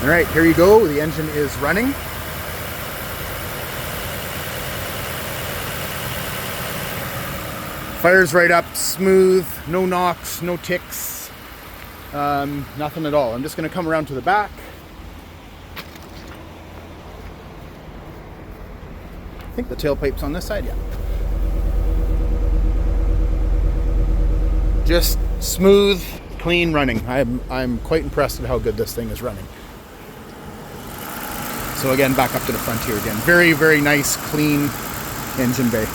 All right, here you go. The engine is running. Fires right up, smooth, no knocks, no ticks, nothing at all. I'm just going to come around to the back. I think the tailpipe's on this side, yeah. Just smooth, clean running. I'm quite impressed at how good this thing is running. So again, back up to the front here again. Very, very nice, clean engine bay.